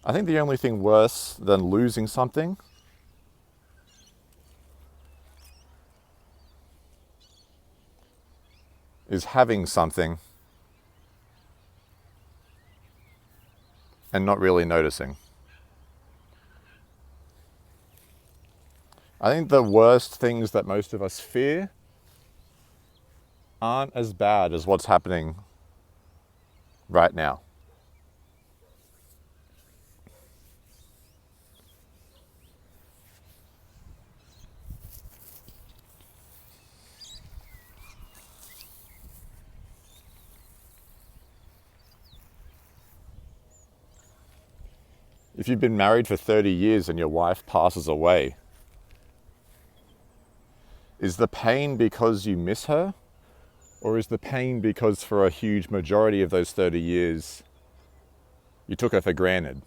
I think the only thing worse than losing something is having something and not really noticing. I think the worst things that most of us fear aren't as bad as what's happening right now. If you've been married for 30 years and your wife passes away, is the pain because you miss her? Or is the pain because for a huge majority of those 30 years, you took her for granted?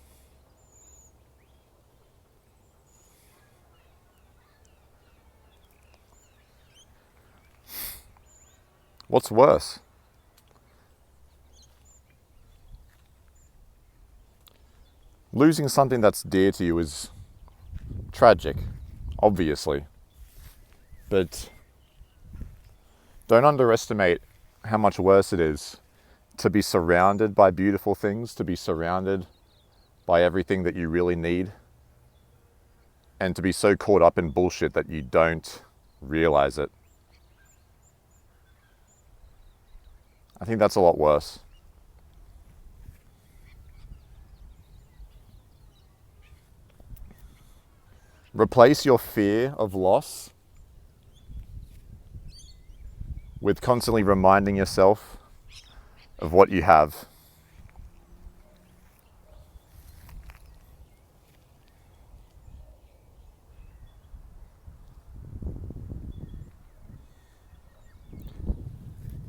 What's worse? Losing something that's dear to you is tragic, obviously. But don't underestimate how much worse it is to be surrounded by beautiful things, to be surrounded by everything that you really need, and to be so caught up in bullshit that you don't realize it. I think that's a lot worse. Replace your fear of loss with constantly reminding yourself of what you have.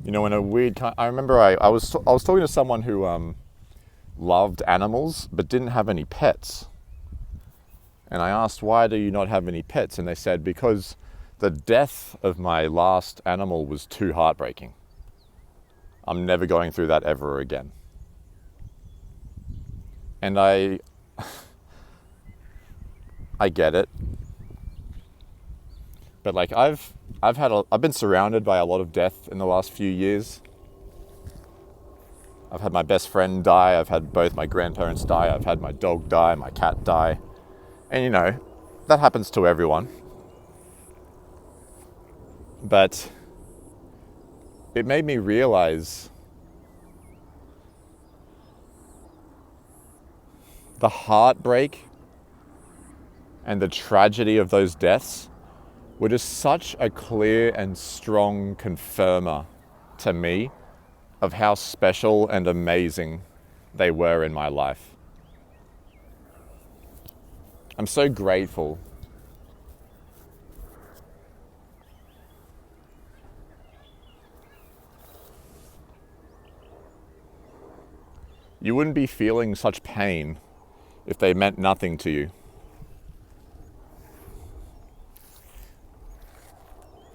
You know, in a weird kind, I remember I was talking to someone who loved animals but didn't have any pets. And I asked, why do you not have any pets? And they said, because the death of my last animal was too heartbreaking. I'm never going through that ever again. And I get it. But like I've been surrounded by a lot of death in the last few years. I've had my best friend die, I've had both my grandparents die, I've had my dog die, my cat die. And you know, that happens to everyone. But it made me realize the heartbreak and the tragedy of those deaths were just such a clear and strong confirmer to me of how special and amazing they were in my life. I'm so grateful. You wouldn't be feeling such pain if they meant nothing to you.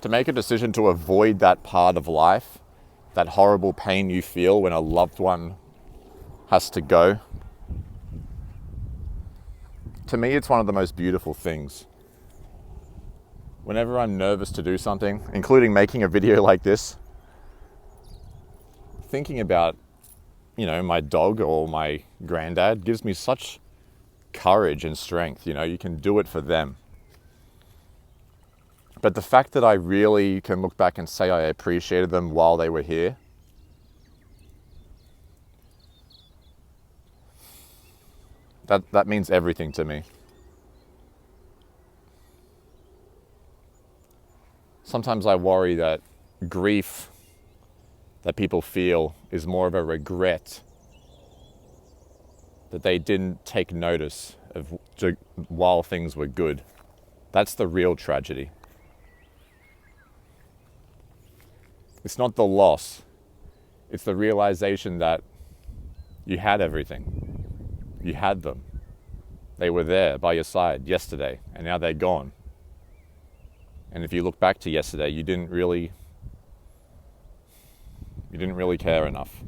To make a decision to avoid that part of life, that horrible pain you feel when a loved one has to go, to me, it's one of the most beautiful things. Whenever I'm nervous to do something, including making a video like this, thinking about, you know, my dog or my granddad gives me such courage and strength. You know, you can do it for them. But the fact that I really can look back and say I appreciated them while they were here, that means everything to me. Sometimes I worry that grief that people feel is more of a regret that they didn't take notice of while things were good. That's the real tragedy. It's not the loss. It's the realization that you had everything. You had them. They were there by your side yesterday, and now they're gone. And if you look back to yesterday, you didn't really care enough.